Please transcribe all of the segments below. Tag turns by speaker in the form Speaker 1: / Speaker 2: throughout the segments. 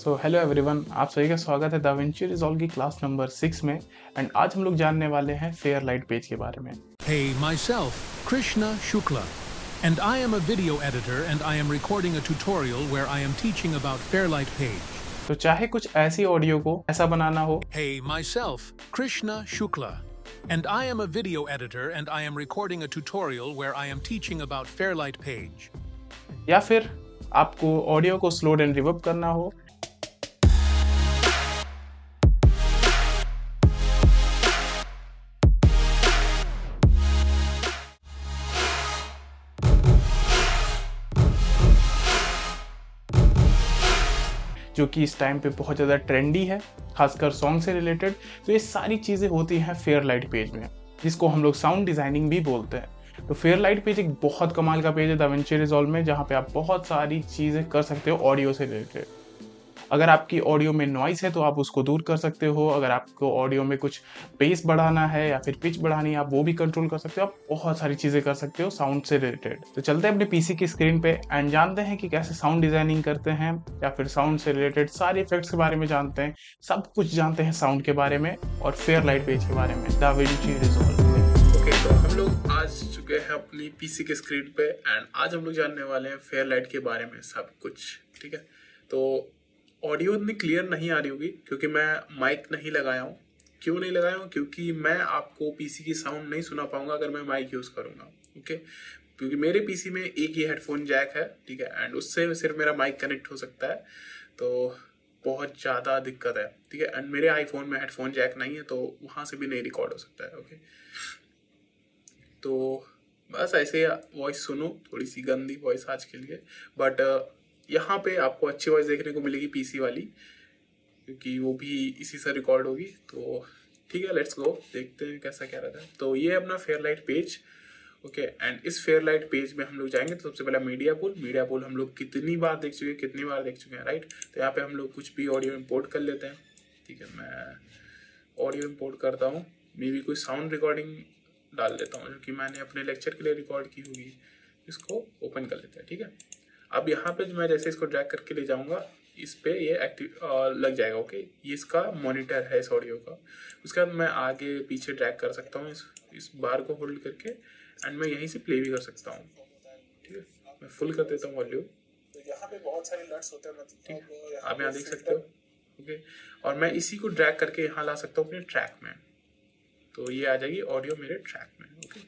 Speaker 1: So hello everyone, आप सभी का स्वागत है दाविंची रिजॉल्व की क्लास नंबर 6 में। एंड आज हम लोग जानने वाले हैं फेयरलाइट पेज के बारे में।
Speaker 2: Hey, myself, Krishna Shukla, and I am a video editor and I am recording a tutorial where I am teaching about Fairlight Page.
Speaker 1: तो चाहे कुछ ऐसी ऑडियो को ऐसा बनाना हो,
Speaker 2: Hey, myself, Krishna Shukla, and I am a video editor and I am recording a tutorial where I am teaching about Fairlight Page.
Speaker 1: या फिर आपको ऑडियो को स्लो एंड रिवर्ब करना हो, जो कि इस टाइम पे बहुत ज़्यादा ट्रेंडी है, खासकर सॉन्ग से रिलेटेड। तो ये सारी चीज़ें होती हैं फेयरलाइट पेज में, जिसको हम लोग साउंड डिज़ाइनिंग भी बोलते हैं। तो फेयरलाइट पेज एक बहुत कमाल का पेज है दाविंची रिजॉल्व में, जहाँ पे आप बहुत सारी चीज़ें कर सकते हो ऑडियो से रिलेटेड। अगर आपकी ऑडियो में नॉइस है तो आप उसको दूर कर सकते हो। अगर आपको ऑडियो में कुछ बेस बढ़ाना है या फिर पिच बढ़ानी है, आप वो भी कंट्रोल कर सकते हो। आप बहुत सारी चीज़ें कर सकते हो साउंड से रिलेटेड। तो चलते हैं अपने पीसी की स्क्रीन पे एंड जानते हैं कि कैसे साउंड डिजाइनिंग करते हैं, या फिर साउंड से रिलेटेड सारे इफेक्ट्स के बारे में जानते हैं। सब कुछ जानते हैं साउंड के बारे में और फेयरलाइट पेज के बारे में दाविंची रिजॉल्व में।
Speaker 3: ओके, तो हम लोग आज चुके हैं अपनी पीसी के स्क्रीन पे एंड आज हम लोग जानने वाले हैं फेयरलाइट के बारे में सब कुछ। ठीक है, तो ऑडियो इतनी क्लियर नहीं आ रही होगी क्योंकि मैं माइक नहीं लगाया हूँ। क्यों नहीं लगाया हूँ? क्योंकि मैं आपको पीसी की साउंड नहीं सुना पाऊंगा अगर मैं माइक यूज़ करूँगा। ओके, क्योंकि मेरे पीसी में एक ही हेडफोन जैक है, ठीक है, एंड उससे सिर्फ मेरा माइक कनेक्ट हो सकता है, तो बहुत ज़्यादा दिक्कत है। ठीक है, एंड मेरे आईफोन में हेडफोन जैक नहीं है, तो वहाँ से भी नहीं रिकॉर्ड हो सकता है। ओके, तो बस ऐसे वॉइस सुनो, थोड़ी सी गंदी वॉइस आज के लिए, बट यहाँ पे आपको अच्छी वॉइस देखने को मिलेगी पीसी वाली, क्योंकि वो भी इसी से रिकॉर्ड होगी। तो ठीक है, लेट्स गो, देखते हैं कैसा क्या रहता है। तो ये अपना फेयरलाइट पेज। ओके, एंड इस फेयरलाइट पेज में हम लोग जाएंगे तो सबसे पहला मीडिया पूल हम लोग कितनी बार देख चुके हैं, राइट। तो यहाँ पे हम लोग कुछ भी ऑडियो इंपोर्ट कर लेते हैं। ठीक है, मैं ऑडियो इंपोर्ट करता हूँ, मे बी कोई साउंड रिकॉर्डिंग डाल देता हूँ जो कि मैंने अपने लेक्चर के लिए रिकॉर्ड की होगी। इसको ओपन कर लेते हैं। ठीक है, अब यहाँ पे मैं जैसे इसको ड्रैग करके ले जाऊँगा, इस पे ये एक्टिव लग जाएगा। ओके, ये इसका मॉनिटर है इस ऑडियो का। उसके बाद मैं आगे पीछे ड्रैग कर सकता हूँ इस बार को होल्ड करके, एंड मैं यहीं से प्ले भी कर सकता हूँ। ठीक है, मैं फुल कर देता हूँ वॉल्यूम। तो यहाँ पे बहुत सारे लट्स होते हैं, ठीक है, आप यहाँ देख सकते हो। ओके, और मैं इसी को ड्रैग करके यहाँ ला सकता हूँ अपने ट्रैक में, तो ये आ जाएगी ऑडियो मेरे ट्रैक में। ओके,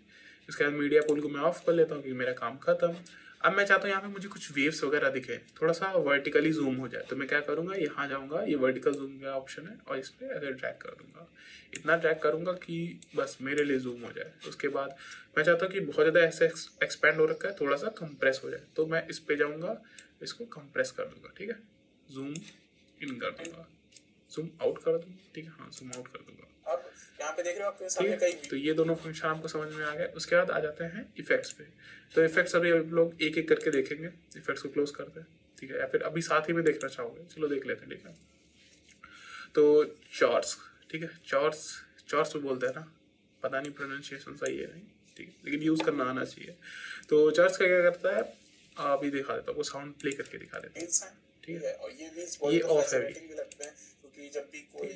Speaker 3: इसके बाद मीडिया पूल को मैं ऑफ कर लेता हूँ क्योंकि मेरा काम खत्म। अब मैं चाहता हूँ यहाँ पे मुझे कुछ वेव्स वगैरह दिखे, थोड़ा सा वर्टिकली जूम हो जाए, तो मैं क्या करूँगा, यहाँ जाऊँगा, ये वर्टिकल जूम का ऑप्शन है, और इस पर अगर ड्रैग कर दूँगा, इतना ड्रैग करूँगा कि बस मेरे लिए जूम हो जाए। उसके बाद मैं चाहता हूँ कि बहुत ज़्यादा ऐसे एक्सपैंड हो रखा है, थोड़ा सा कंप्रेस हो जाए, तो मैं इस पर जाऊँगा, इसको कंप्रेस कर दूँगा। ठीक है, जूम इन कर दूँगा, जूम आउट कर दूँगा। ठीक है, हाँ, जूम आउट कर दूँगा। अब यहाँ पे देख रहे हो आपके सामने कई, तो ये दोनों फंक्शन आपको समझ में आ गए। उसके बाद आ जाते हैं इफेक्ट्स पे। तो इफेक्ट्स अभी आप लोग एक एक करके देखेंगे। इफेक्ट्स को क्लोज करते हैं, ठीक है, या फिर अभी साथ ही में देखना चाहोगे, चलो देख लेते हैं। ठीक है, तो चॉर्स, ठीक है, चॉर्स तो बोलते हैं ना, पता नहीं प्रोनाउंसिएशन सही है नहीं, ठीक है, लेकिन यूज करना आना चाहिए। तो चॉर्स का क्या करता है, अभी दिखा देता हूँ, वो साउंड प्ले करके दिखा देता है। ठीक है, और ये ऑफ है, जब भी कोई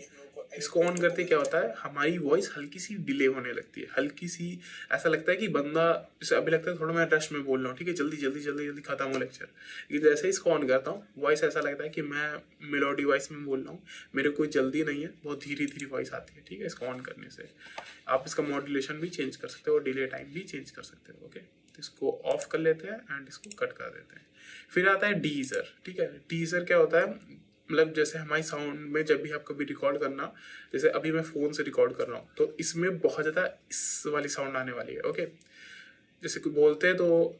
Speaker 3: इसको ऑन करते क्या होता है, हमारी वॉइस हल्की सी डिले होने लगती है, हल्की सी ऐसा लगता है कि बंदा, जैसे अभी लगता है थोड़ा मैं रश में बोल रहा हूँ, ठीक है, जल्दी खत्म हो लेक्चर। लेकिन जैसे इसको ऑन करता हूँ, वॉइस ऐसा लगता है कि मैं मेलोडी वॉइस में बोल रहा हूँ, मेरे कोई जल्दी नहीं है, बहुत धीरे वॉइस आती है। ठीक है, इसको ऑन करने से आप इसका मॉड्यूलेशन भी चेंज कर सकते हो और डिले टाइम भी चेंज कर सकते हो। ओके, तो इसको ऑफ कर लेते हैं एंड इसको कट कर देते हैं। फिर आता है डीजर। ठीक है, डीजर क्या होता है, मतलब जैसे हमारी साउंड में जब भी आप कभी रिकॉर्ड करना, जैसे अभी मैं फ़ोन से रिकॉर्ड कर रहा हूँ, तो इसमें बहुत ज़्यादा इस वाली साउंड आने वाली है। ओके, जैसे कोई बोलते हैं, तो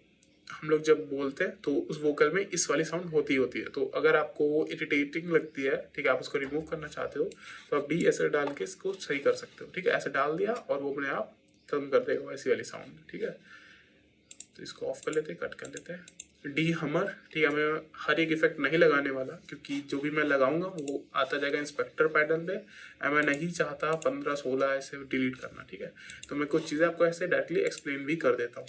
Speaker 3: हम लोग जब बोलते हैं तो उस वोकल में इस वाली साउंड होती है। तो अगर आपको वो इरिटेटिंग लगती है, ठीक है, आप उसको रिमूव करना चाहते हो, तो आप डी ऐसे डाल के इसको सही कर सकते हो। ठीक है, ऐसे डाल दिया और वो अपने आप कम कर देगा वैसी वाली साउंड। ठीक है, तो इसको ऑफ कर लेते हैं, कट कर लेते हैं। डी हमर, ठीक है, मैं हर एक इफेक्ट नहीं लगाने वाला, क्योंकि जो भी मैं लगाऊंगा वो आता जाएगा इंस्पेक्टर पैटर्न पे, मैं नहीं चाहता 15-16 ऐसे डिलीट करना। ठीक है, तो मैं कुछ चीज़ें आपको ऐसे डायरेक्टली एक्सप्लेन भी कर देता हूँ।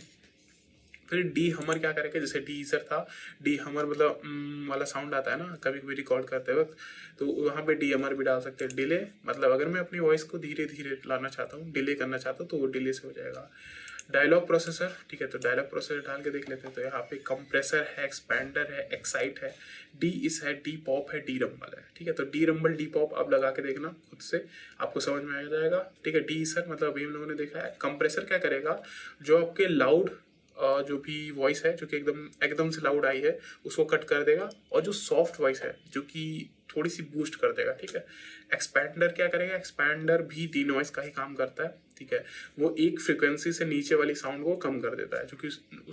Speaker 3: फिर डी हमर क्या करेगा, जैसे डी ईजर था, डी हमर मतलब वाला साउंड आता है ना कभी कभी रिकॉर्ड करते वक्त, तो वहाँ पे डी हमर भी डाल सकते हैं। डिले मतलब अगर मैं अपनी वॉइस को धीरे धीरे लाना चाहता हूँ, डिले करना चाहता हूँ, तो वो डिले से हो जाएगा। डायलॉग प्रोसेसर, ठीक है, तो डायलॉग प्रोसेसर डाल के देख लेते हैं। तो यहाँ पे कंप्रेसर है, एक्सपैंडर है, एक्साइट है, डी इस है, डी पॉप है, डी रंबल है, ठीक है। तो डी रंबल डी पॉप आप लगा के देखना खुद से, आपको समझ में आ जाएगा, ठीक है। डी सर मतलब अभी हम लोगों ने देखा है। कंप्रेसर क्या करेगा, जो आपके लाउड जो भी वॉइस है जो कि एकदम से लाउड आई है उसको कट कर देगा, और जो सॉफ्ट वॉइस है जो कि थोड़ी सी बूस्ट कर देगा, ठीक है। एक्सपैंडर क्या करेगा, एक्सपैंडर भी डी नॉइस का ही काम करता है, ठीक है। वो एक फ्रिक्वेंसी से नीचे वाली साउंड को कम कर देता है, जो कि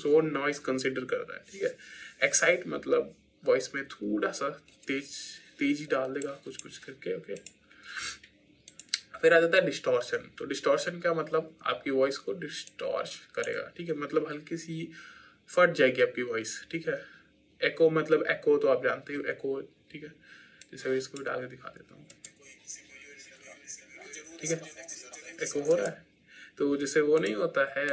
Speaker 3: वो नॉइस कंसिडर करता है, ठीक है। एक्साइट मतलब वॉइस में थोड़ा सा तेजी डाल देगा कुछ कुछ करके, ओके। फिर आ जाता है डिस्टॉर्शन। तो डिस्टॉर्शन क्या मतलब, आपकी वॉइस को डिस्टॉर्श करेगा, ठीक है, मतलब हल्की सी फट जाएगी आपकी वॉइस, ठीक है। एको मतलब एको तो आप जानते हो, एको, ठीक है। जैसे इसको डाल के दिखा देता हूँ, ठीक है, एको हो रहा है। तो जैसे वो नहीं होता है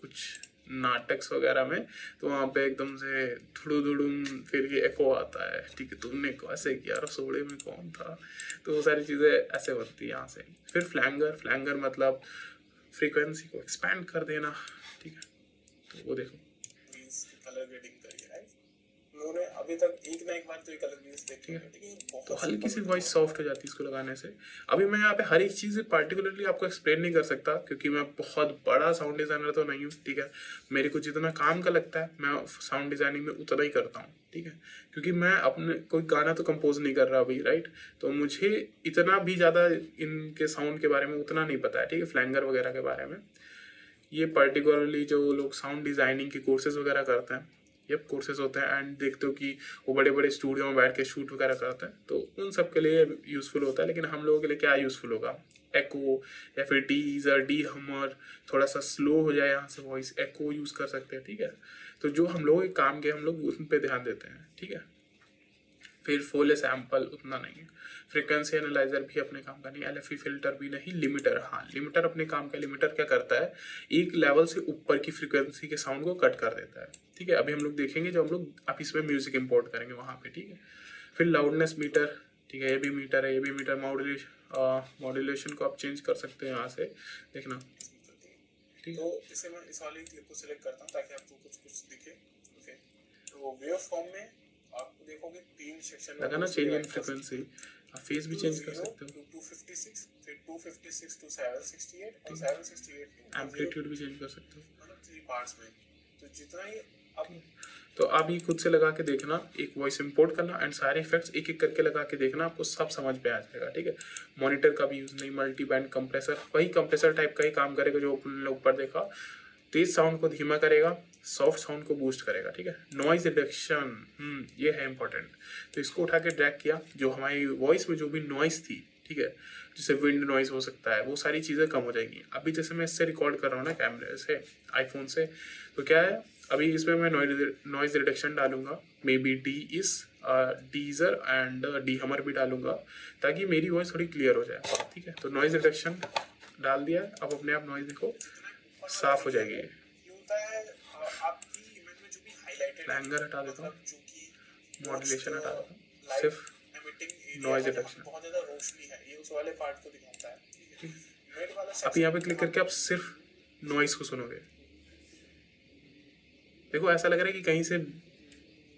Speaker 3: कुछ नाटक वगैरह में, तो वहाँ पे एकदम से धुड़ुम फिर ये एको आता है, ठीक है, तुमने ऐसे किया, रसोड़े में कौन था, तो वो सारी चीज़ें ऐसे बनती है यहाँ से। फिर फ्लैंगर, फ्लैंगर मतलब फ्रीक्वेंसी को एक्सपैंड कर देना, ठीक है। तो वो देखो कलर ग्रेडिंग करिए, राइट, उन्होंने अभी तक एक ना एक बार तो ये कलर ग्रेडिंग देखी है, ठीक है। तो हल्की सी वॉइस सॉफ्ट हो जाती है इसको लगाने से। अभी मैं यहाँ पे हर एक चीज़ पार्टिकुलरली आपको एक्सप्लेन नहीं कर सकता, क्योंकि मैं बहुत बड़ा साउंड डिजाइनर तो नहीं हूँ, ठीक है। मेरे को जितना काम का लगता है मैं साउंड डिजाइनिंग में उतना ही करता हूँ, ठीक है, क्योंकि मैं अपने कोई गाना तो कंपोज नहीं कर रहा अभी, राइट। तो मुझे इतना भी ज़्यादा इनके साउंड के बारे में उतना नहीं पता है, ठीक है, फ्लैंगर वगैरह के बारे में। ये पर्टिकुलरली जो लोग साउंड डिजाइनिंग के कोर्सेज वगैरह करते हैं, ये कोर्सेज होते हैं, एंड देखते हो कि वो बड़े बड़े स्टूडियो में बैठ के शूट वगैरह करते हैं, तो उन सब के लिए यूज़फुल होता है। लेकिन हम लोगों के लिए क्या यूज़फुल होगा, एको या फिर डी ईजर, डी हमर, थोड़ा सा स्लो हो जाए यहाँ से वॉइस, एको यूज़ कर सकते हैं, ठीक है। तो जो हम लोग काम के हम लोग उन पर ध्यान देते हैं, ठीक है। फिर फोले सैंपल उतना नहीं है। फ्रीक्वेंसी एनालाइजर भी अपने काम का नहीं, एलएफई फिल्टर भी नहीं, लिमिटर, हाँ लिमिटर अपने काम का। लिमिटर क्या करता है, एक लेवल से ऊपर की फ्रीक्वेंसी के साउंड को कट कर देता है, ठीक है। अभी हम लोग देखेंगे जब हम लोग आप इसमें म्यूजिक इंपोर्ट करेंगे वहाँ पे, ठीक है। फिर लाउडनेस मीटर, ठीक है, ये भी मीटर है, ये भी मीटर। मॉड्यूलेशन को आप चेंज कर सकते हैं यहाँ से, देखना, ठीक है। तो इसे मैं इस वाली क्लिप को सिलेक्ट करता हूँ ताकि आपको कुछ कुछ दिखे, ओके। तो वेव फॉर्म में आपको देखोगे 3 सेक्शन लगा ना, चेंज इन फ्रीक्वेंसी, आप फेस भी चेंज कर सकते हो, 256, फिर 256 टू 768 और 768 एम्पलीट्यूड भी चेंज कर सकते हो, मतलब 3 पार्ट्स में। तो जितना ही अब तो आप ये खुद से लगा के देखना, एक वॉइस इंपोर्ट करना एंड सारे इफेक्ट्स एक एक करके लगा के देखना, आपको सब समझ में आ जाएगा, ठीक है। मॉनिटर का भी यूज नहीं, मल्टी बैंड कंप्रेसर, वही कंप्रेसर टाइप का ही काम करेगा जो आपने ऊपर देखा। तेज साउंड को धीमा करेगा, सॉफ्ट साउंड को बूस्ट करेगा, ठीक है। नॉइज रिडक्शन, ये है इंपॉर्टेंट। तो इसको उठा के ड्रैग किया, जो हमारी वॉइस में जो भी नॉइज थी, ठीक है, जैसे विंड नॉइज हो सकता है, वो सारी चीज़ें कम हो जाएंगी। अभी जैसे मैं इससे रिकॉर्ड कर रहा हूँ ना कैमरे से, आईफोन से, तो क्या है, अभी इसमें मैं नॉइज रिडक्शन डालूंगा, मे बी डीजर एंड डी हमर भी डालूंगा, ताकि मेरी वॉइस थोड़ी क्लियर हो जाए, ठीक है। तो नॉइज रिडक्शन डाल दिया, अब अपने आप नॉइज देखो साफ हो जाएगी। फ्लैंगर हटा देता हूँ, मॉड्यूलेशन हटा देता हूँ, सिर्फ नॉइज रिडक्शन। बहुत ज़्यादा रोशनी है, ये उस वाले पार्ट को दिखाता है। अब यहाँ पे क्लिक करके आप सिर्फ नॉइज को सुनोगे, देखो ऐसा लग रहा है कि कहीं से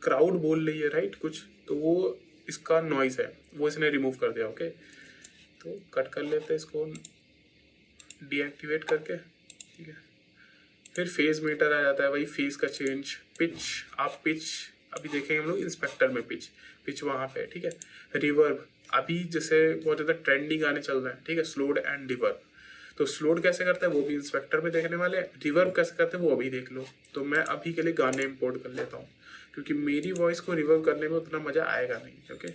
Speaker 3: क्राउड बोल रही है, राइट, कुछ, तो वो इसका नॉइज है, वो इसने रिमूव कर दिया, ओके। तो कट कर लेते हैं इसको डीएक्टिवेट करके, ठीक है। फिर फेज मीटर आ जाता है, वही फेज का चेंज, पिच, आप पिच अभी देखेंगे हम लोग इंस्पेक्टर में, पिच वहाँ पे, ठीक है। रिवर्ब, अभी जैसे बहुत ज़्यादा ट्रेंडिंग गाने चल रहे हैं, ठीक है, स्लोड एंड रिवर्ब। तो स्लोड कैसे करता है वो भी इंस्पेक्टर में देखने वाले, रिवर्ब कैसे करते हैं वो अभी देख लो। तो मैं अभी के लिए गाने इंपोर्ट कर लेता हूँ, क्योंकि मेरी वॉइस को रिवर्ब करने में उतना मज़ा आएगा नहीं, ओके।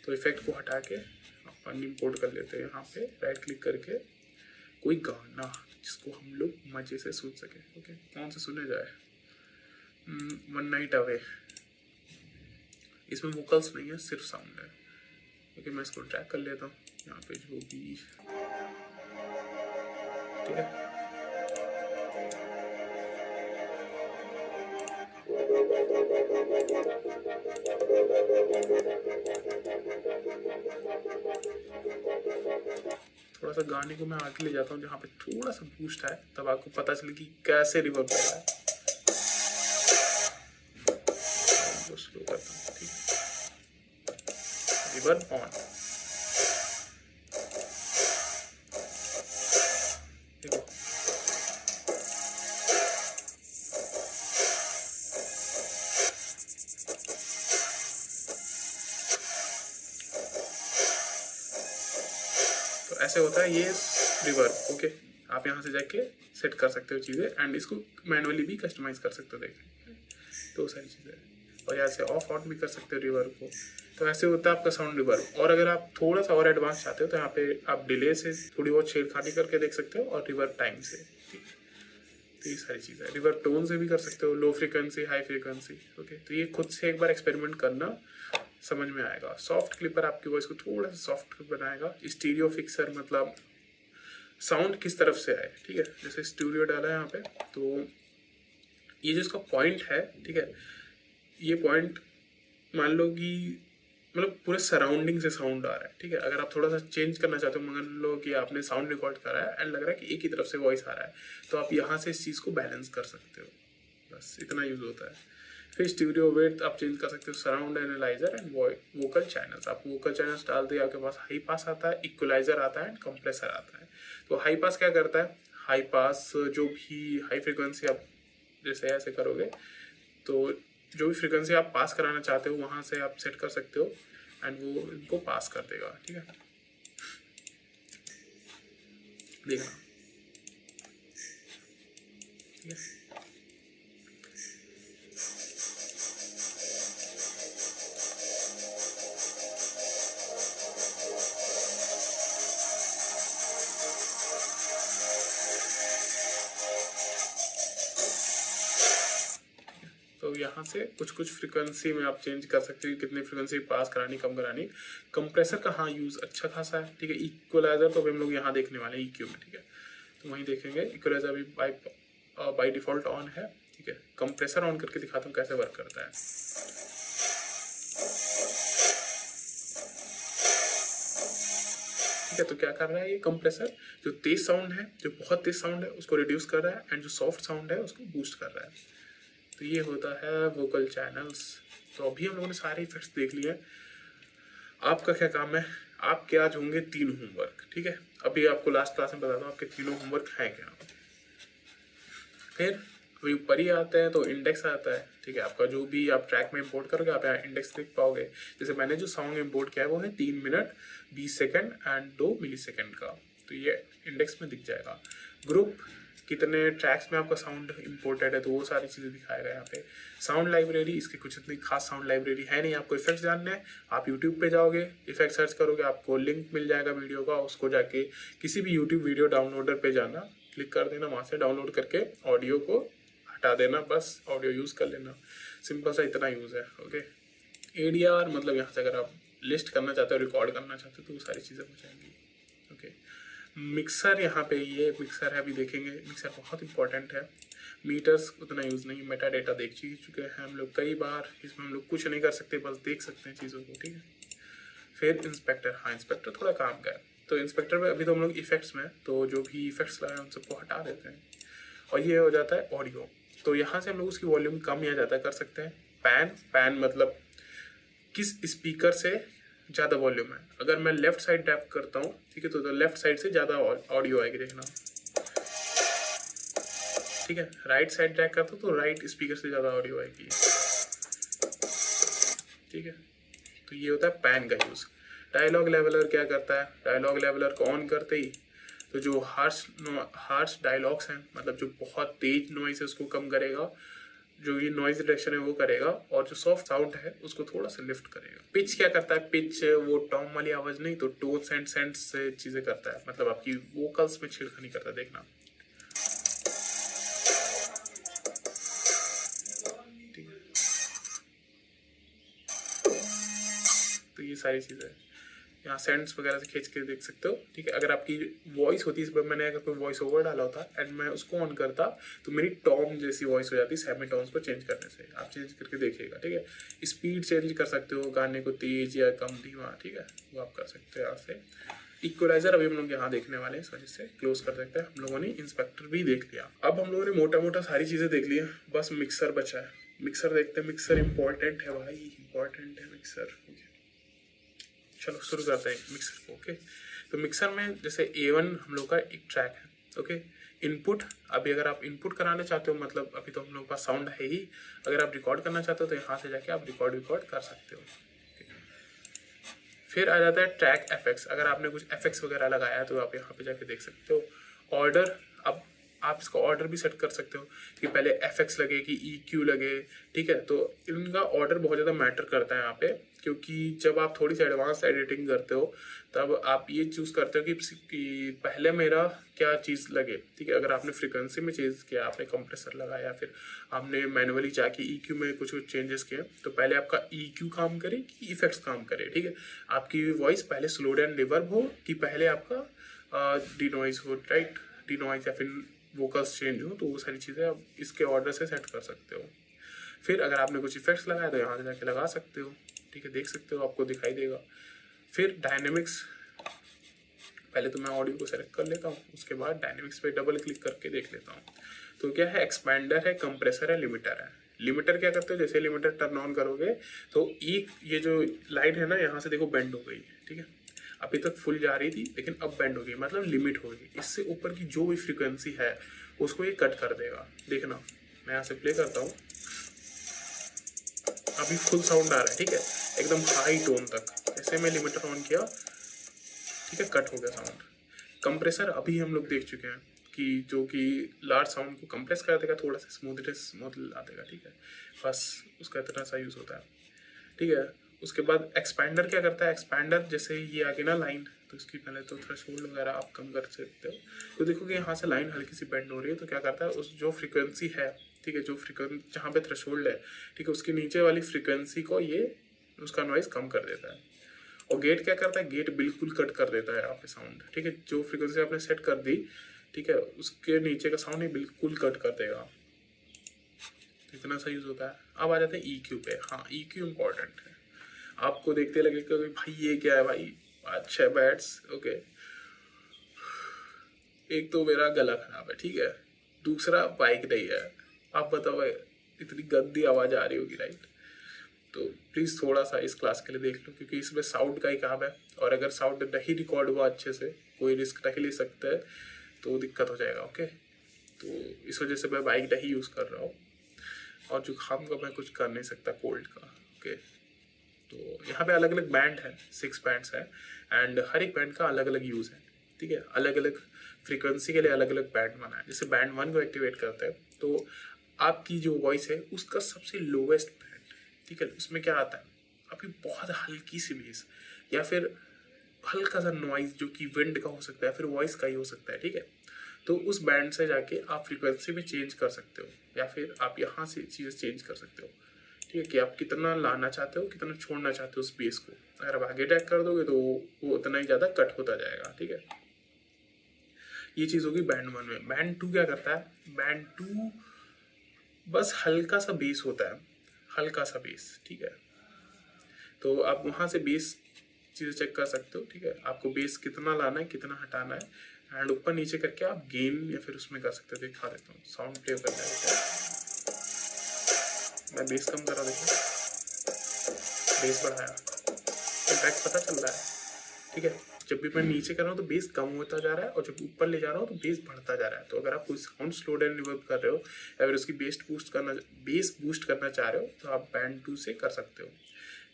Speaker 3: तो इफेक्ट को हटा के अपन इंपोर्ट कर लेते हैं, यहाँ पे राइट क्लिक करके कोई गाना जिसको हम लोग मज़े से सुन सके, ओके। कौन सा सुने जाए, वन नाइट अवे, इसमें वोकल्स नहीं है, सिर्फ साउंड है, ओके। मैं इसको ट्रैक कर लेता हूँ, यहाँ पे जो भी, ठीक है। थोड़ा सा गाने को मैं आगे ले जाता हूँ जहाँ पे थोड़ा सा बूस्ट है, तब आपको पता चले कि कैसे रिवर्ब कर रहा है। स्लो करता हूँ, ठीक है, रिवर्ब ऑन। देखो तो ऐसे होता है ये रिवर्ब। ओके, आप यहाँ से जाके सेट कर सकते हो चीज़ें एंड इसको मैनुअली भी कस्टमाइज कर सकते हो। देखें तो सारी चीज़ें, और यहाँ से ऑफ ऑन भी कर सकते हो रिवर्ब को। तो ऐसे होता है आपका साउंड रिवर्ब। और अगर आप थोड़ा सा और एडवांस चाहते हो तो यहाँ पे आप डिले से थोड़ी बहुत छेड़खानी करके देख सकते हो और रिवर्ब टाइम से, ठीक। तो ये सारी चीज़ें रिवर्ब टोन से भी कर सकते हो, low frequency, high frequency. Okay, तो ये खुद से एक बार एक्सपेरिमेंट करना, समझ में आएगा। सॉफ्ट क्लिपर आपकी वॉइस को थोड़ा सा सॉफ्ट बनाएगा। स्टीरियो फिक्सर मतलब साउंड किस तरफ से आए, ठीक है। जैसे स्टूडियो डाला है यहाँ पे, तो ये जो इसका पॉइंट है, ठीक है, ये पॉइंट मान लो कि मतलब पूरे सराउंडिंग से साउंड आ रहा है, ठीक है। अगर आप थोड़ा सा चेंज करना चाहते हो, मान लो कि आपने साउंड रिकॉर्ड करा है एंड लग रहा है कि एक ही तरफ से वॉइस आ रहा है, तो आप यहाँ से इस चीज़ को बैलेंस कर सकते हो। बस इतना यूज़ होता है। फिर स्टूडियो वेट आप चेंज कर सकते हो, surround analyser and vocal channels. आप वोकल चैनल्स डाल दिए, आपके पास हाई पास आता है, इक्वलाइजर आता है एंड कंप्रेसर आता है। तो हाई पास क्या करता है, हाई पास जो भी हाई फ्रिक्वेंसी आप जैसे ऐसे करोगे तो जो भी फ्रिक्वेंसी आप पास कराना चाहते हो वहाँ से आप सेट कर सकते हो एंड वो इनको पास कर देगा, ठीक है। देखना, ठीक है। तो यहाँ से कुछ कुछ फ्रिक्वेंसी में आप चेंज कर सकते हो, कितनी फ्रिक्वेंसी पास करानी, कम करानी। कंप्रेसर का हाँ यूज़ अच्छा खासा है, ठीक है। इक्वलाइजर तो अभी हम लोग यहाँ देखने वाले हैं EQ में, ठीक है, तो वहीं देखेंगे। इक्वलाइजर अभी बाय डिफ़ॉल्ट ऑन है, ठीक है। कंप्रेसर ऑन करके दिखाता हूँ कैसे वर्क करता है। ठीक है, तो क्या कर रहा है ये कंप्रेसर, जो तेज साउंड है, जो बहुत तेज साउंड है उसको रिड्यूस कर रहा है एंड जो सॉफ्ट साउंड है उसको बूस्ट कर रहा है। तो ये होता है वोकल चैनल्स। तो अभी हम लोगों ने सारे इफेक्ट्स देख लिए। आपका क्या काम है, आपके आज होंगे 3 होमवर्क, ठीक है। अभी आपको लास्ट क्लास में बताता हूँ आपके 3 होमवर्क हैं क्या। फिर अभी ऊपर ही आते हैं तो इंडेक्स आता है, ठीक है। आपका जो भी आप ट्रैक में इंपोर्ट करोगे आप यहाँ इंडेक्स देख पाओगे। जैसे मैंने जो सॉन्ग इंपोर्ट किया है वो है 3 minute 20 second and 2 millisecond का, तो ये इंडेक्स में दिख जाएगा। ग्रुप, कितने ट्रैक्स में आपका साउंड इंपोर्टेड है, तो वो सारी चीज़ें दिखाएगा यहाँ पे। साउंड लाइब्रेरी, इसकी कुछ इतनी खास साउंड लाइब्रेरी है नहीं। आपको इफेक्ट्स जानने हैं, आप यूट्यूब पे जाओगे, इफेक्ट सर्च करोगे, आपको लिंक मिल जाएगा वीडियो का। उसको जाके किसी भी यूट्यूब वीडियो डाउनलोडर पे जाना, क्लिक कर देना, वहाँ से डाउनलोड करके ऑडियो को हटा देना, बस ऑडियो यूज़ कर लेना। सिंपल सा इतना यूज़ है, ओके। ADR मतलब यहाँ से अगर आप लिस्ट करना चाहते हो, रिकॉर्ड करना चाहते हो, तो वो सारी चीज़ें हो जाएंगी, ओके। मिक्सर, यहाँ पे ये मिक्सर है, अभी देखेंगे। मिक्सर बहुत इंपॉर्टेंट है। मीटर्स उतना यूज़ नहीं, मेटा डेटा देख चुके हैं हम लोग कई बार, इसमें हम लोग कुछ नहीं कर सकते, बस देख सकते हैं चीज़ों को, ठीक है। फिर इंस्पेक्टर, हाँ इंस्पेक्टर थोड़ा काम का है। तो इंस्पेक्टर में अभी तो हम लोग इफेक्ट्स में, तो जो भी इफेक्ट्स लगाए उन सबको हटा देते हैं और ये हो जाता है ऑडियो। तो यहाँ से हम लोग उसकी वॉल्यूम कम या ज़्यादा कर सकते हैं। पैन मतलब किस स्पीकर से ज़्यादा वॉल्यूम है। अगर मैं लेफ्ट साइड टैप करता हूँ, ठीक है, तो लेफ्ट साइड से ज़्यादा ऑडियो आएगी, देखना, ठीक है। राइट साइड टैप करता हूँ तो राइट स्पीकर से ज़्यादा ऑडियो आएगी, ठीक है। तो ये होता है पैन का यूज़। डायलॉग लेवलर क्या करता है, डायलॉग लेवलर को ऑन करते ही तो जो हार्श डायलॉग्स हैं, मतलब जो बहुत तेज नॉइस है उसको कम करेगा, जो ये नॉइज रिडक्शन है वो करेगा, और जो सॉफ्ट साउंड है उसको थोड़ा सा लिफ्ट करेगा। पिच क्या करता है, पिच वो टॉम वाली आवाज़ नहीं, तो टोन्स एंड सेंट्स से चीज़ें करता है, मतलब आपकी वोकल्स में छेड़खानी करता है, देखना, ठीक है। तो ये सारी चीज़ें। यहाँ सेंड्स वगैरह से खींच के देख सकते हो, ठीक है। अगर आपकी वॉइस होती है, इस पर मैंने अगर कोई वॉइस ओवर डाला होता एंड मैं उसको ऑन करता तो मेरी टॉम जैसी वॉइस हो जाती सेमी टॉन्स को चेंज करने से। आप चेंज करके देखिएगा, ठीक है। स्पीड चेंज कर सकते हो, गाने को तेज या कम धीमा, ठीक है, वो आप कर सकते हो यहाँ से। इक्वलाइजर अभी हम लोग यहाँ देखने वाले हैं, इस वजह से क्लोज कर सकते हैं। हम लोगों ने इंस्पेक्टर भी देख लिया। अब हम लोगों ने मोटा मोटा सारी चीज़ें देख ली है, बस मिक्सर बचा है। मिक्सर देखते हैं। मिक्सर इंपॉर्टेंट है भाई, इंपॉर्टेंट है मिक्सर। ओके, चलो शुरू करते हैं मिक्सर को। ओके, तो मिक्सर में जैसे A1 हम लोग का एक ट्रैक है। ओके, इनपुट, अभी अगर आप इनपुट कराना चाहते हो, मतलब अभी तो हम लोग के पास साउंड है ही, अगर आप रिकॉर्ड करना चाहते हो तो यहाँ से जाके आप रिकॉर्ड कर सकते हो। फिर आ जाता है ट्रैक एफेक्ट्स। अगर आपने कुछ एफेक्ट्स वगैरह लगाया है तो आप यहाँ पे जाके देख सकते हो। ऑर्डर, अब आप इसका ऑर्डर भी सेट कर सकते हो कि पहले एफेक्ट्स लगे कि EQ लगे, ठीक है। तो इनका ऑर्डर बहुत ज़्यादा मैटर करता है यहाँ पे, क्योंकि जब आप थोड़ी सी एडवांस एडिटिंग करते हो तब आप ये चूज़ करते हो कि पहले मेरा क्या चीज़ लगे, ठीक है। अगर आपने फ्रिक्वेंसी में चेंज किया, आपने कंप्रेसर लगाया, फिर आपने मैनुअली जाके EQ में कुछ चेंजेस किए, तो पहले आपका EQ काम करे कि इफेक्ट्स काम करे, ठीक है। आपकी वॉइस पहले स्लो एंड रिवर्ब हो कि पहले आपका डिनॉइज हो, राइट, डिनॉइज या फिर वोकल्स चेंज हो, तो वो सारी चीज़ें आप इसके ऑर्डर से सेट कर सकते हो। फिर अगर आपने कुछ इफेक्ट्स लगाया तो यहाँ से जाके लगा सकते हो, ठीक है, देख सकते हो, आपको दिखाई देगा। फिर डायनेमिक्स, पहले तो मैं ऑडियो को सेलेक्ट कर लेता हूँ, उसके बाद डायनेमिक्स पे डबल क्लिक करके देख लेता हूँ। तो क्या है, एक्सपैंडर है, कंप्रेसर है, लिमिटर है। लिमिटर क्या करते हो, जैसे लिमिटर टर्न ऑन करोगे तो एक ये जो लाइट है ना, यहाँ से देखो बेंड हो गई, ठीक है। अभी तक फुल जा रही थी लेकिन अब बेंड हो गई, मतलब लिमिट हो गई। इससे ऊपर की जो भी फ्रीक्वेंसी है उसको ये कट कर देगा। देखना, मैं यहाँ से प्ले करता हूँ, अभी फुल साउंड आ रहा है, ठीक है, एकदम हाई टोन तक। जैसे मैं लिमिटर ऑन किया, ठीक है, कट हो गया साउंड। कंप्रेसर अभी हम लोग देख चुके हैं कि जो कि लार्ज साउंड को कंप्रेस कर देगा, थोड़ा सा स्मूथ ला देगा, ठीक है, बस उसका इतना सा यूज़ होता है, ठीक है। उसके बाद एक्सपैंडर क्या करता है, एक्सपैंडर जैसे ये आगे ना लाइन, तो उसकी पहले तो थ्रेशोल्ड वगैरह आप कम कर सकते हो। तो देखोगे यहाँ से लाइन हल्की सी बेंड हो रही है, तो क्या करता है, उस जो फ्रीक्वेंसी है, ठीक है, जो फ्रीक्वेंसी जहाँ पे थ्रेशोल्ड है, ठीक है, उसके नीचे वाली फ्रीक्वेंसी को ये उसका नॉइज़ कम कर देता है। और गेट क्या करता है, गेट बिल्कुल कट कर देता है यहाँ पे साउंड, ठीक है। जो फ्रीक्वेंसी आपने सेट कर दी, ठीक है, उसके नीचे का साउंड ही बिल्कुल कट कर देगा। इतना सा यूज़ होता है। अब आ जाते हैं EQ पे। हाँ, EQ इम्पॉर्टेंट है। आपको देखते लगेगा कि भाई ये क्या है भाई, 6 बैट्स, ओके। एक तो मेरा गला खराब है, ठीक है, दूसरा बाइक नहीं है। आप बताओ, इतनी गंदी आवाज़ आ रही होगी, राइट। तो प्लीज़ थोड़ा सा इस क्लास के लिए देख लो, क्योंकि इसमें साउंड का ही काम है, और अगर साउंड नहीं रिकॉर्ड हुआ अच्छे से, कोई रिस्क नहीं ले सकता है, तो दिक्कत हो जाएगा, ओके। तो इस वजह से मैं बाइक नहीं यूज़ कर रहा हूँ, और जुकाम का मैं कुछ कर नहीं सकता, कोल्ड का, ओके। तो यहाँ पे अलग अलग बैंड है, 6 बैंड्स है, एंड हर एक बैंड का अलग अलग यूज़ है, ठीक है। अलग अलग फ्रीक्वेंसी के लिए अलग अलग बैंड बना है। जैसे बैंड 1 को एक्टिवेट करते हैं तो आपकी जो वॉइस है उसका सबसे लोवेस्ट बैंड, ठीक है, उसमें क्या आता है, आपकी बहुत हल्की सी बेस या फिर हल्का सा नॉइज जो कि विंड का हो सकता है, फिर वॉइस का ही हो सकता है, ठीक है। तो उस बैंड से जाके आप फ्रीक्वेंसी भी चेंज कर सकते हो, या फिर आप यहाँ से चीज़ें चेंज कर सकते हो, ठीक है, कि आप कितना लाना चाहते हो, कितना छोड़ना चाहते हो उस बेस को। अगर आप आगे टैग कर दोगे तो वो उतना ही ज़्यादा कट होता जाएगा, ठीक है। ये चीज़ होगी बैंड 1 में। बैंड 2 क्या करता है, बैंड 2 बस हल्का सा बेस होता है, हल्का सा बेस, ठीक है। तो आप वहाँ से बेस चीज़ें चेक कर सकते हो, ठीक है, आपको बेस कितना लाना है, कितना हटाना है, एंड ऊपर नीचे करके आप गेन या फिर उसमें कर सकते हो। दिखा देता हूँ, साउंड प्ले कर देता हूँ, मैं बेस कम करा, देखो बेस बढ़ाया, इम्पैक्ट पता चल रहा है, ठीक है। जब भी मैं नीचे कर रहा हूँ तो बेस कम होता जा रहा है, और जब ऊपर ले जा रहा हूँ तो बेस बढ़ता जा रहा है। तो अगर आप कोई साउंड स्लो एंड रिवर्ब कर रहे हो या फिर उसकी बेस बूस्ट करना चाह रहे हो तो आप बैंड 2 से कर सकते हो।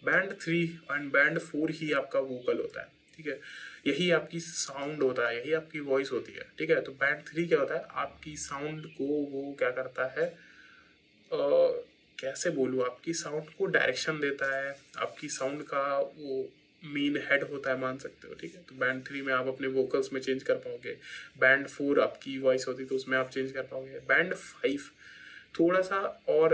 Speaker 3: बैंड 3 एंड बैंड 4 ही आपका वोकल होता है, ठीक है, यही आपकी साउंड होता है, यही आपकी वॉइस होती है, ठीक है। तो बैंड 3 क्या होता है, आपकी साउंड को वो क्या करता है, कैसे बोलूँ, आपकी साउंड को डायरेक्शन देता है, आपकी साउंड का वो मेन हेड होता है, मान सकते हो, ठीक है। तो बैंड 3 में आप अपने वोकल्स में चेंज कर पाओगे। बैंड 4 आपकी वॉइस होती तो उसमें आप चेंज कर पाओगे। बैंड 5 थोड़ा सा और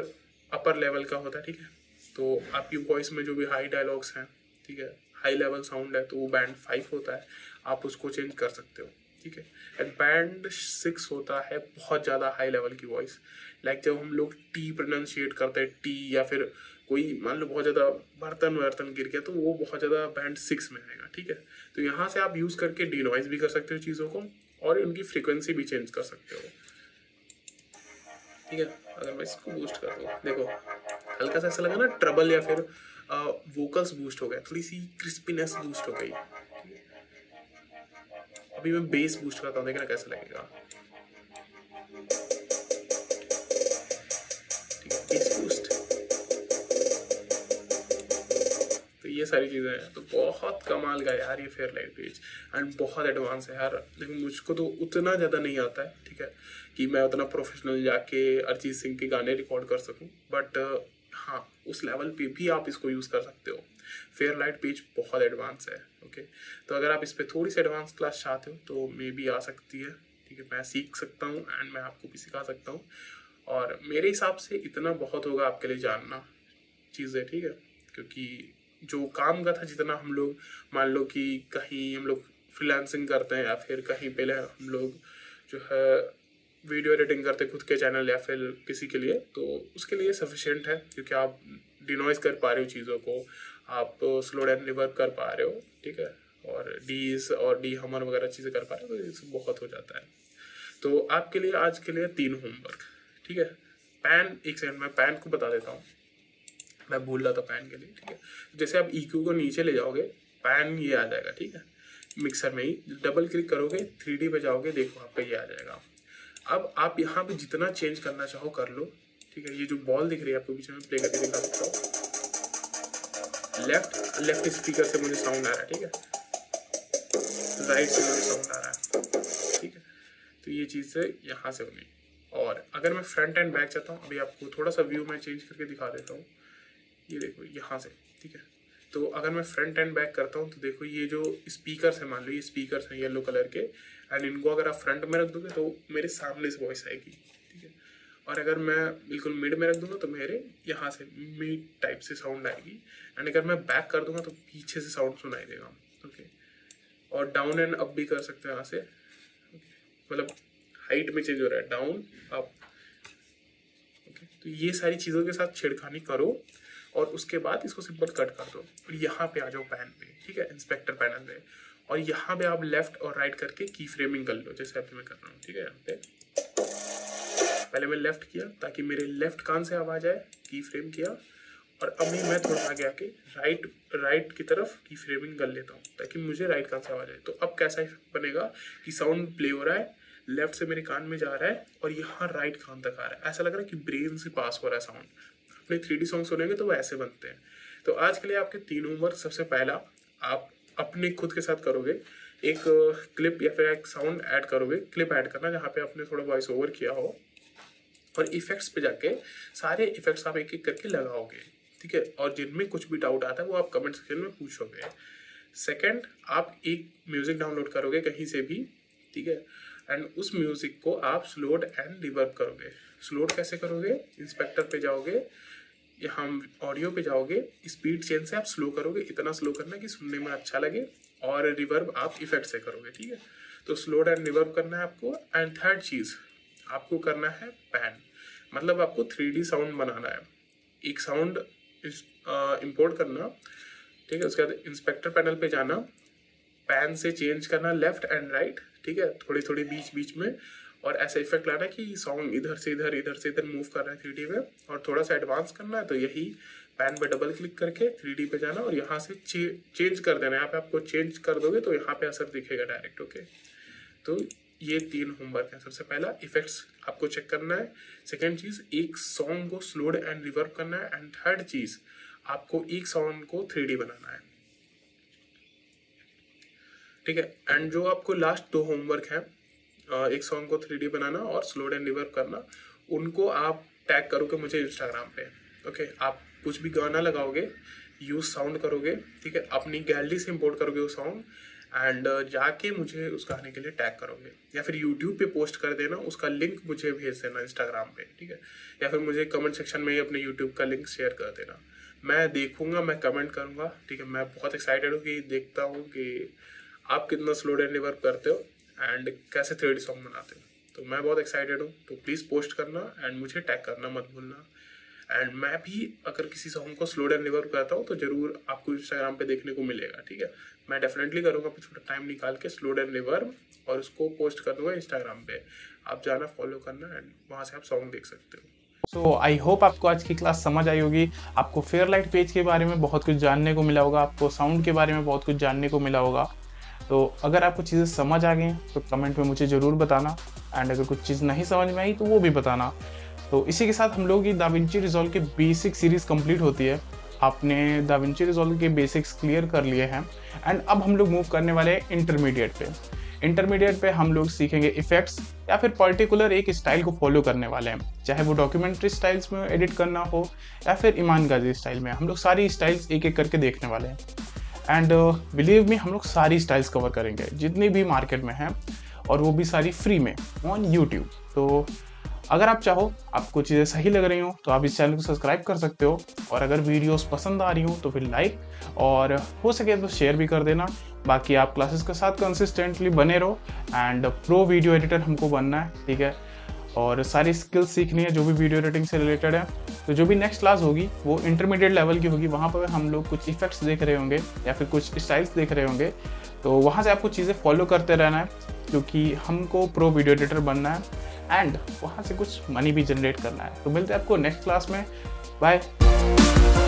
Speaker 3: अपर लेवल का होता है, ठीक है। तो आपकी वॉइस में जो भी हाई डायलॉग्स हैं, ठीक है, हाई लेवल साउंड है तो वो बैंड 5 होता है, आप उसको चेंज कर सकते हो, ठीक है। एंड बैंड 6 होता है बहुत ज़्यादा हाई लेवल की वॉइस, लाइक जब हम लोग टी प्रोनाउंशिएट करते हैं टी, या फिर कोई मान लो बहुत ज़्यादा बर्तन गिर गया तो वो बहुत ज़्यादा बैंड 6 में आएगा, ठीक है। तो यहाँ से आप यूज़ करके डिनॉइज भी कर सकते हो चीज़ों को और उनकी फ्रीक्वेंसी भी चेंज कर सकते हो, ठीक है। अगर मैं इसको बूस्ट कर दूँ, देखो हल्का सा ऐसा लगा ना ट्रबल या फिर वोकल्स बूस्ट हो गए, थोड़ी सी क्रिस्पीनेस बूस्ट हो गई। अभी मैं बेस बूस्ट करता हूँ, देखना कैसा लगेगा, ठीक है, बेस बूस्ट। तो ये सारी चीज़ें हैं, तो बहुत कमाल का यार ये फेयरलाइट पेज, एंड बहुत एडवांस है यार। लेकिन मुझको तो उतना ज़्यादा नहीं आता है, ठीक है, कि मैं उतना प्रोफेशनल जाके अरिजीत सिंह के गाने रिकॉर्ड कर सकूं, बट हाँ उस लेवल पे भी आप इसको यूज़ कर सकते हो। फेयरलाइट पेज बहुत एडवांस है, ओके। तो अगर आप इस पर थोड़ी सी एडवांस क्लास चाहते हो तो मे बी आ सकती है, ठीक है। मैं सीख सकता हूँ एंड मैं आपको भी सिखा सकता हूँ, और मेरे हिसाब से इतना बहुत होगा आपके लिए जानना चीज़ें, ठीक है। क्योंकि जो काम का था, जितना हम लोग मान लो कि कहीं हम लोग फ्रीलांसिंग करते हैं या फिर कहीं पहले हम लोग जो है वीडियो एडिटिंग करते खुद के चैनल या फिर किसी के लिए, तो उसके लिए सफिशिएंट है, क्योंकि आप डिनॉइज कर पा रहे हो चीज़ों को, आप स्लो डाउन रिवर्ब कर पा रहे हो, ठीक है, और डीज और डी हमर वगैरह चीज़ें कर पा रहे हो, तो ये बहुत हो जाता है। तो आपके लिए आज के लिए 3 होमवर्क, ठीक है। पैन, एक सेकंड मैं पैन को बता देता हूँ, मैं भूल रहा था पैन के लिए, ठीक है। जैसे आप EQ को नीचे ले जाओगे, पैन ये आ जाएगा, ठीक है। मिक्सर में ही डबल क्लिक करोगे, 3D पे जाओगे, देखो आपका ये आ जाएगा। अब आप यहाँ पे जितना चेंज करना चाहो कर लो, ठीक है। ये जो बॉल दिख रही है आपको पीछे में, प्ले करके दिखा सकता हूँ। लेफ्ट स्पीकर से मुझे साउंड आ रहा है, ठीक है, राइट से मुझे साउंड आ रहा है, ठीक है। तो ये चीज़ यहाँ से होनी। और अगर मैं फ्रंट एंड बैक चाहता हूँ, अभी आपको थोड़ा सा व्यू मैं चेंज करके दिखा देता हूँ, ये देखो यहाँ से, ठीक है। तो अगर मैं फ्रंट एंड बैक करता हूँ तो देखो ये जो स्पीकर्स है, मान लो ये स्पीकर्स हैं येलो कलर के, एंड इनको अगर आप फ्रंट में रख दोगे तो मेरे सामने से वॉइस आएगी, ठीक है। और अगर मैं बिल्कुल मिड में रख दूंगा तो मेरे यहाँ से मिड टाइप से साउंड आएगी, एंड अगर मैं बैक कर दूंगा तो पीछे से साउंड सुनाई देगा, ओके। और डाउन एंड अप भी कर सकते हैं यहाँ से, मतलब हाइट में चेंज हो रहा है, डाउन अप, ओके। तो ये सारी चीज़ों के साथ छेड़खानी करो और उसके बाद इसको सिंपल कट कर दो, और यहाँ पे आ जाओ पैन पे, ठीक है, इंस्पेक्टर पैनल पे, और यहाँ पे आप लेफ्ट और राइट करके की फ्रेमिंग कर लो, जैसे अभी मैं कर रहा हूँ, ठीक है। यहाँ पे पहले मैं लेफ्ट किया ताकि मेरे लेफ्ट कान से आवाज आए, की फ्रेम किया, और अभी मैं थोड़ा आगे आके राइट की तरफ की फ्रेमिंग कर लेता हूँ ताकि मुझे राइट कान से आवाज आए। तो अब कैसा बनेगा कि साउंड प्ले हो रहा है, लेफ्ट से मेरे कान में जा रहा है और यहाँ राइट कान तक आ रहा है, ऐसा लग रहा है कि ब्रेन से पास हो रहा है साउंड। अपने 3D सॉन्ग सुनेंगे तो वो ऐसे बनते हैं। तो आज के लिए आपके 3 होमवर्क, सबसे पहला आप अपने खुद के साथ करोगे, एक क्लिप या फिर एक साउंड ऐड करोगे, क्लिप ऐड करना जहाँ पे आपने थोड़ा वॉइस ओवर किया हो, और इफेक्ट्स पे जाके सारे इफेक्ट्स आप एक एक करके लगाओगे, ठीक है। और जिनमें कुछ भी डाउट आता है वो आप कमेंट सेक्शन में पूछोगे। सेकंड, आप एक म्यूजिक डाउनलोड करोगे कहीं से भी, ठीक है, एंड उस म्यूजिक को आप स्लोड एंड रिवर्ब करोगे। स्लोड कैसे करोगे, इंस्पेक्टर पे जाओगे, यहाँ ऑडियो पे जाओगे, स्पीड चेंज से आप स्लो करोगे, इतना स्लो करना कि सुनने में अच्छा लगे, और रिवर्ब आप इफेक्ट से करोगे, ठीक है। तो स्लोड एंड रिवर्ब करना है आपको। एंड थर्ड चीज़ आपको करना है पैन, मतलब आपको 3D साउंड बनाना है। एक साउंड इंपोर्ट करना, ठीक है, उसके बाद इंस्पेक्टर पैनल पे जाना, पैन से चेंज करना लेफ्ट एंड राइट, ठीक है, थोड़ी थोड़ी बीच में, और ऐसा इफेक्ट लाना कि सॉन्ग इधर से इधर मूव कर रहा है 3D में। और थोड़ा सा एडवांस करना है तो यही पैन पे डबल क्लिक करके 3D पे जाना और यहाँ से चेंज कर देना। यहाँ पे आपको चेंज कर दोगे तो यहाँ पे असर दिखेगा डायरेक्ट, ओके। तो ये 3 होमवर्क है। सबसे पहला इफेक्ट्स आपको चेक करना है, सेकेंड चीज़ एक सॉन्ग को स्लोड एंड रिवर्ब करना है, एंड थर्ड चीज़ आपको एक सॉन्ग को 3D बनाना है, ठीक है। एंड जो आपको लास्ट 2 होमवर्क है, एक सॉन्ग को 3D बनाना और स्लोड एंड रिवर्ब करना, उनको आप टैग करोगे मुझे इंस्टाग्राम पे, ओके। आप कुछ भी गाना लगाओगे, यूज साउंड करोगे, ठीक है, अपनी गैलरी से इंपोर्ट करोगे वो सॉन्ग, एंड जाके मुझे उस गाने के लिए टैग करोगे, या फिर यूट्यूब पे पोस्ट कर देना, उसका लिंक मुझे भेज देना इंस्टाग्राम पे, ठीक है, या फिर मुझे कमेंट सेक्शन में ही अपने यूट्यूब का लिंक शेयर कर देना। मैं देखूंगा, मैं कमेंट करूंगा, ठीक है। मैं बहुत एक्साइटेड हूँ कि देखता हूँ कि आप कितना स्लो एंड रिवर्ब करते हो एंड कैसे 3D सॉन्ग बनाते हो। तो मैं बहुत एक्साइटेड हूँ, तो प्लीज़ पोस्ट करना एंड मुझे टैग करना मत भूलना। एंड मैं भी अगर किसी सॉन्ग को स्लो एंड रिवर्ब करता हूँ तो ज़रूर आपको इंस्टाग्राम पे देखने को मिलेगा, ठीक है। मैं डेफिनेटली करूँगा थोड़ा टाइम निकाल के स्लो एंड रिवर्ब, और उसको पोस्ट कर दूँगा इंस्टाग्राम पे। आप जाना, फॉलो करना एंड वहाँ से आप सॉन्ग देख सकते हो।
Speaker 1: सो आई होप आपको आज की क्लास समझ आई होगी। आपको फेयरलाइट पेज के बारे में बहुत कुछ जानने को मिला होगा, आपको साउंड के बारे में बहुत कुछ जानने को मिला होगा। तो अगर आपको चीज़ें समझ आ गई तो कमेंट में मुझे ज़रूर बताना, एंड अगर कुछ चीज़ नहीं समझ में आई तो वो भी बताना। तो इसी के साथ हम लोग की दाविंची रिजॉल्व की बेसिक सीरीज़ कंप्लीट होती है। आपने दाविंची रिजॉल्व के बेसिक्स क्लियर कर लिए हैं एंड अब हम लोग मूव करने वाले हैं इंटरमीडिएट पे। इंटरमीडिएट पे हम लोग सीखेंगे इफेक्ट्स या फिर पर्टिकुलर एक स्टाइल को फॉलो करने वाले हैं, चाहे वो डॉक्यूमेंट्री स्टाइल्स में एडिट करना हो या फिर ईमान गाजी स्टाइल में। हम लोग सारी स्टाइल्स एक एक करके देखने वाले हैं एंड बिलीव मी, हम लोग सारी स्टाइल्स कवर करेंगे जितनी भी मार्केट में हैं, और वो भी सारी फ्री में ऑन यूट्यूब। तो अगर आप चाहो, आपको चीज़ें सही लग रही हो तो आप इस चैनल को सब्सक्राइब कर सकते हो, और अगर वीडियोस पसंद आ रही हो तो फिर लाइक और हो सके तो शेयर भी कर देना। बाकी आप क्लासेस के साथ कंसिस्टेंटली बने रहो एंड प्रो वीडियो एडिटर हमको बनना है, ठीक है। और सारी स्किल्स सीखनी है जो भी वीडियो एडिटिंग से रिलेटेड है। तो जो भी नेक्स्ट क्लास होगी वो इंटरमीडिएट लेवल की होगी, वहाँ पर हम लोग कुछ इफेक्ट्स देख रहे होंगे या फिर कुछ स्टाइल्स देख रहे होंगे। तो वहाँ से आपको चीज़ें फॉलो करते रहना है, क्योंकि हमको प्रो वीडियो एडिटर बनना है एंड वहाँ से कुछ मनी भी जनरेट करना है। तो मिलते हैं आपको नेक्स्ट क्लास में। बाय।